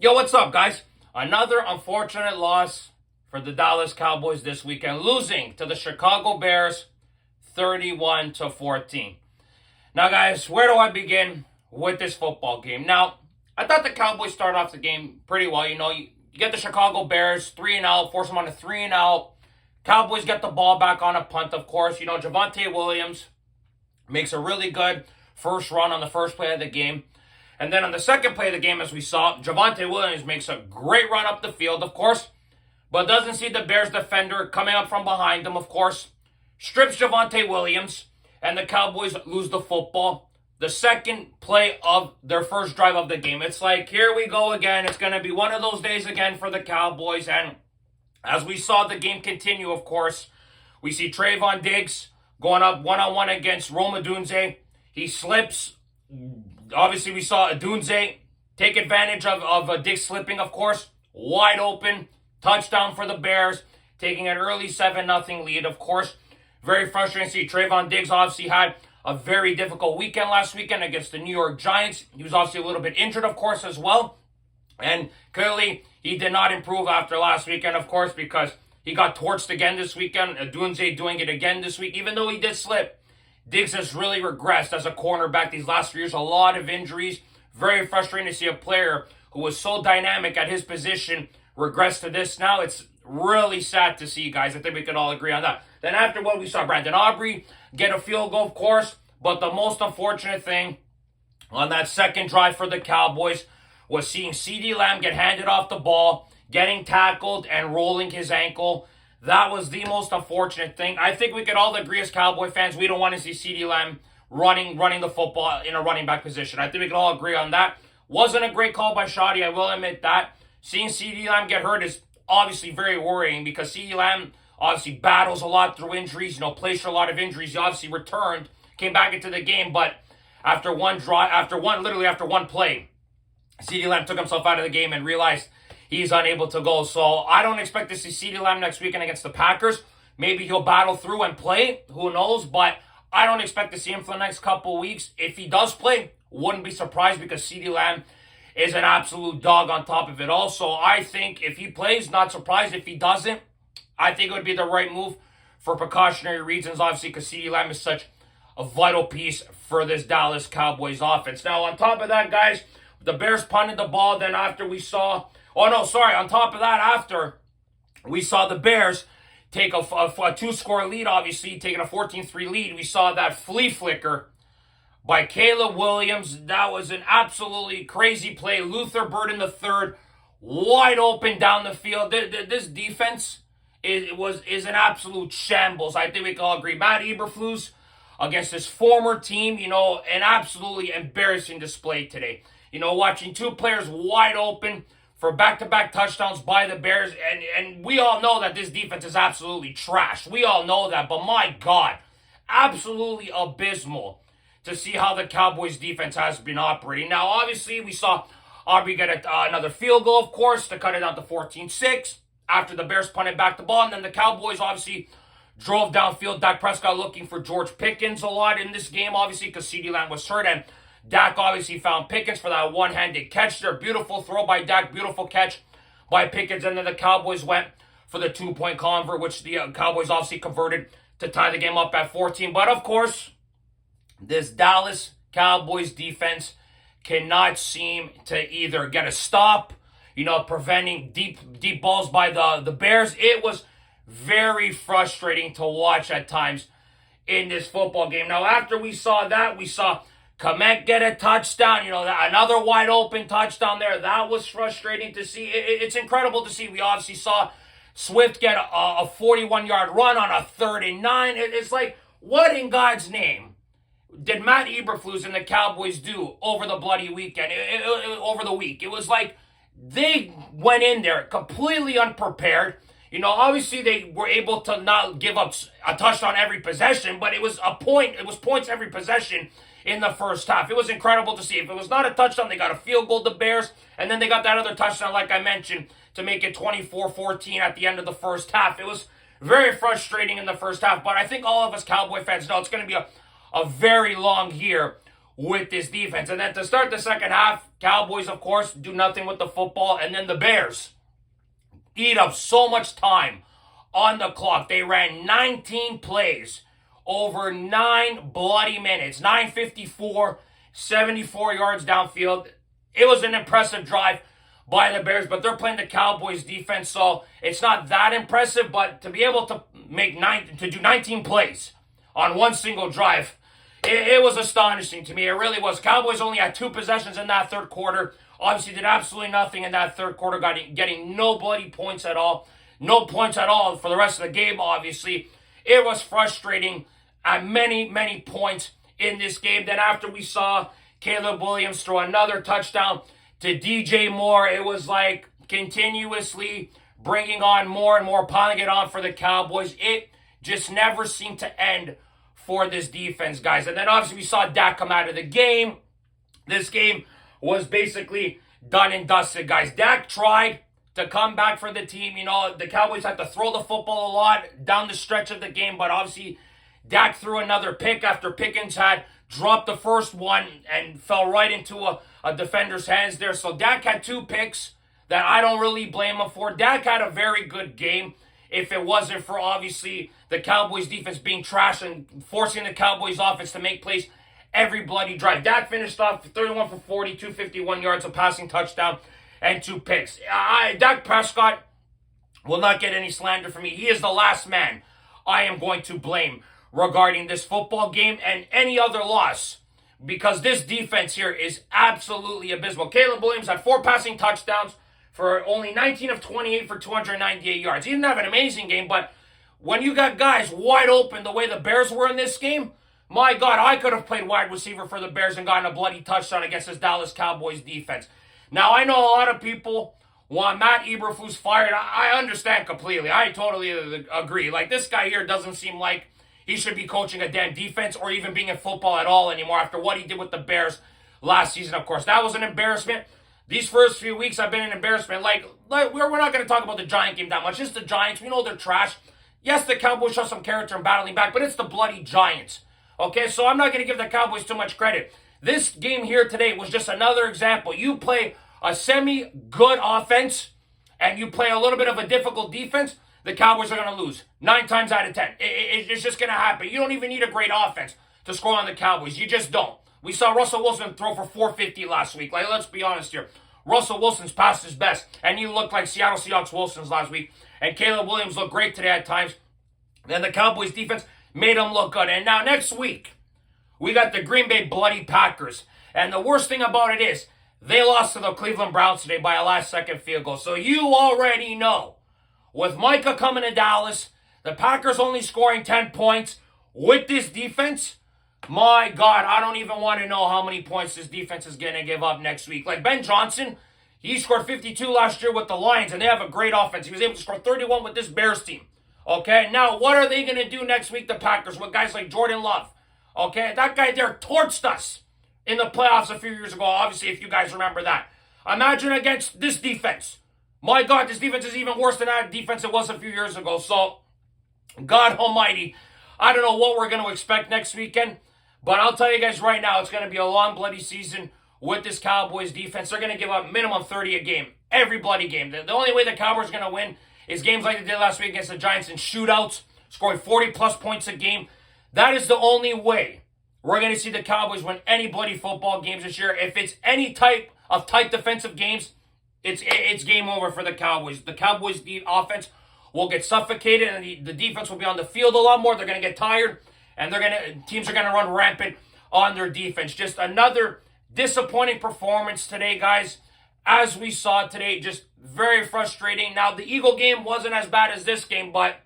Yo, what's up, guys? Another unfortunate loss for the Dallas Cowboys this weekend, losing to the Chicago Bears 31-14. Now, guys, where do I begin with this football game? Now, I thought the Cowboys started off the game pretty well. You get the Chicago Bears 3-0, force them on a 3-0. Cowboys get the ball back on a punt, of course. Javonte Williams makes a really good first run on the first play of the game. And then on the second play of the game, as we saw, Javonte Williams makes a great run up the field, of course, but doesn't see the Bears defender coming up from behind him, of course. Strips Javonte Williams, and the Cowboys lose the football. The second play of their first drive of the game. It's like, here we go again. It's going to be one of those days again for the Cowboys. And as we saw the game continue, of course, we see Trayvon Diggs going up one-on-one against Rome Odunze. He slips. Obviously, we saw Odunze take advantage of Diggs slipping, of course. Wide open. Touchdown for the Bears. Taking an early 7-0 lead, of course. Very frustrating to see. Trayvon Diggs obviously had a very difficult weekend last weekend against the New York Giants. He was obviously a little bit injured, of course, as well. And clearly, he did not improve after last weekend, of course, because he got torched again this weekend. Odunze doing it again this week, even though he did slip. Diggs has really regressed as a cornerback these last 3 years. A lot of injuries. Very frustrating to see a player who was so dynamic at his position regress to this now. It's really sad to see, guys. I think we can all agree on that. Then after what we saw Brandon Aubrey get a field goal, of course. But the most unfortunate thing on that second drive for the Cowboys was seeing CeeDee Lamb get handed off the ball, getting tackled, and rolling his ankle. That was the most unfortunate thing. I think we could all agree as Cowboy fans, we don't want to see CeeDee Lamb running the football in a running back position. I think we can all agree on that. Wasn't a great call by Shoddy, I will admit that. Seeing CeeDee Lamb get hurt is obviously very worrying because CeeDee Lamb obviously battles a lot through injuries, plays for a lot of injuries. He obviously returned, came back into the game, but after one play, CeeDee Lamb took himself out of the game and realized he's unable to go. So I don't expect to see CeeDee Lamb next weekend against the Packers. Maybe he'll battle through and play. Who knows? But I don't expect to see him for the next couple weeks. If he does play, wouldn't be surprised because CeeDee Lamb is an absolute dog on top of it all. So I think if he plays, not surprised. If he doesn't, I think it would be the right move for precautionary reasons, obviously, because CeeDee Lamb is such a vital piece for this Dallas Cowboys offense. Now, on top of that, guys, the Bears punted the ball. Then after we saw... on top of that, after we saw the Bears take a two-score lead, obviously, taking a 14-3 lead, we saw that flea flicker by Caleb Williams. That was an absolutely crazy play. Luther Burden III, wide open down the field. This defense is an absolute shambles. I think we can all agree. Matt Eberflus against his former team, an absolutely embarrassing display today. Watching two players wide open for back-to-back touchdowns by the Bears. And we all know that this defense is absolutely trash. We all know that. But my God, absolutely abysmal to see how the Cowboys defense has been operating. Now, obviously, we saw Aubrey get another field goal, of course, to cut it down to 14-6 after the Bears punted back the ball. And then the Cowboys obviously drove downfield. Dak Prescott looking for George Pickens a lot in this game, obviously, because CeeDee Lamb was hurt. And Dak obviously found Pickens for that one-handed catch there. Beautiful throw by Dak. Beautiful catch by Pickens. And then the Cowboys went for the two-point convert, which the Cowboys obviously converted to tie the game up at 14. But, of course, this Dallas Cowboys defense cannot seem to either get a stop, preventing deep balls by the Bears. It was very frustrating to watch at times in this football game. Now, after we saw that, we saw Kmet get a touchdown, another wide open touchdown there. That was frustrating to see. It's incredible to see. We obviously saw Swift get a 41-yard run on a 3rd and 9. It's like, what in God's name did Matt Eberflus and the Cowboys do over the bloody weekend, over the week? It was like they went in there completely unprepared. Obviously they were able to not give up a touchdown every possession, but it was points every possession in the first half. It was incredible to see. If it was not a touchdown, they got a field goal, the Bears, and then they got that other touchdown, like I mentioned, to make it 24-14 at the end of the first half. It was very frustrating in the first half, but I think all of us Cowboy fans know it's going to be a very long year with this defense. And then to start the second half, Cowboys, of course, do nothing with the football. And then the Bears eat up so much time on the clock. They ran 19 plays over 9 bloody minutes. 9:54, 74 yards downfield. It was an impressive drive by the Bears, but they're playing the Cowboys defense, so it's not that impressive. But to be able to do 19 plays on one single drive, it was astonishing to me. It really was. Cowboys only had 2 possessions in that third quarter. Obviously did absolutely nothing in that third quarter, getting no bloody points at all. No points at all for the rest of the game, obviously. It was frustrating at many points in this game. Then after we saw Caleb Williams throw another touchdown to DJ Moore, it was like continuously bringing on more and more, piling it on for the Cowboys. It just never seemed to end for this defense, guys. And then obviously we saw Dak come out of the game. This game was basically done and dusted, guys. Dak tried to come back for the team. You know, the Cowboys had to throw the football a lot down the stretch of the game, but obviously Dak threw another pick after Pickens had dropped the first one and fell right into a defender's hands there. So Dak had 2 picks that I don't really blame him for. Dak had a very good game if it wasn't for, obviously, the Cowboys defense being trash and forcing the Cowboys offense to make plays every bloody drive. Dak finished off 31 for 40, 251 yards, a passing touchdown, and 2 picks. Dak Prescott will not get any slander from me. He is the last man I am going to blame regarding this football game and any other loss, because this defense here is absolutely abysmal. Caleb Williams had 4 passing touchdowns for only 19 of 28 for 298 yards. He didn't have an amazing game, but when you got guys wide open the way the Bears were in this game, my God, I could have played wide receiver for the Bears and gotten a bloody touchdown against this Dallas Cowboys defense. Now, I know a lot of people want Matt Eberflus fired. I understand completely. I totally agree. Like, this guy here doesn't seem like he should be coaching a damn defense or even being in football at all anymore after what he did with the Bears last season, of course. That was an embarrassment. These first few weeks have been an embarrassment. Like we're not going to talk about the Giant game that much. It's the Giants. We know they're trash. Yes, the Cowboys show some character in battling back, but it's the bloody Giants. Okay, so I'm not going to give the Cowboys too much credit. This game here today was just another example. You play a semi-good offense and you play a little bit of a difficult defense, the Cowboys are going to lose 9 times out of 10. It's just going to happen. You don't even need a great offense to score on the Cowboys. You just don't. We saw Russell Wilson throw for 450 last week. Like, let's be honest here. Russell Wilson's past his best, and he looked like Seattle Seahawks Wilson's last week. And Caleb Williams looked great today at times. Then the Cowboys defense made him look good. And now next week, we got the Green Bay Bloody Packers. And the worst thing about it is, they lost to the Cleveland Browns today by a last-second field goal. So you already know, with Micah coming to Dallas, the Packers only scoring 10 points with this defense, my God, I don't even want to know how many points this defense is going to give up next week. Like Ben Johnson, he scored 52 last year with the Lions, and they have a great offense. He was able to score 31 with this Bears team. Okay, now what are they going to do next week, the Packers, with guys like Jordan Love? Okay, that guy there torched us in the playoffs a few years ago, obviously, if you guys remember that. Imagine against this defense. My God, this defense is even worse than that defense it was a few years ago. So, God almighty, I don't know what we're going to expect next weekend, but I'll tell you guys right now, it's going to be a long, bloody season with this Cowboys defense. They're going to give up minimum 30 a game, every bloody game. The only way the Cowboys are going to win is games like they did last week against the Giants in shootouts, scoring 40-plus points a game. That is the only way we're going to see the Cowboys win any bloody football games this year. If it's any type of tight defensive games, it's game over for the Cowboys. The Cowboys' offense will get suffocated, and the defense will be on the field a lot more. They're going to get tired, and teams are going to run rampant on their defense. Just another disappointing performance today, guys. As we saw today, just very frustrating. Now, the Eagle game wasn't as bad as this game, but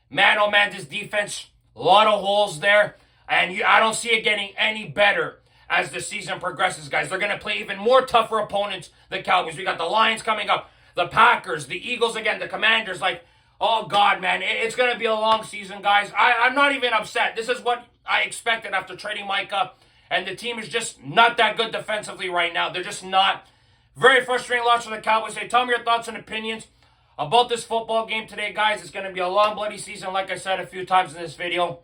man, oh man, this defense, a lot of holes there, and I don't see it getting any better as the season progresses, guys. They're going to play even more tougher opponents, the Cowboys. We got the Lions coming up, the Packers, the Eagles again, the Commanders. Like, oh, God, man, it's going to be a long season, guys. I'm not even upset. This is what I expected after trading Micah, and the team is just not that good defensively right now. They're just not. Very frustrating loss for the Cowboys. Hey, tell me your thoughts and opinions about this football game today, guys. It's going to be a long, bloody season, like I said a few times in this video.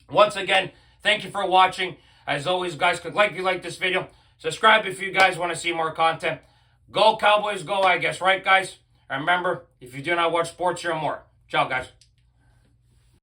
Once again, thank you for watching. As always, guys, click like if you like this video. Subscribe if you guys want to see more content. Go Cowboys, go, I guess. Right, guys? And remember, if you do not watch sports, you're more. Ciao, guys.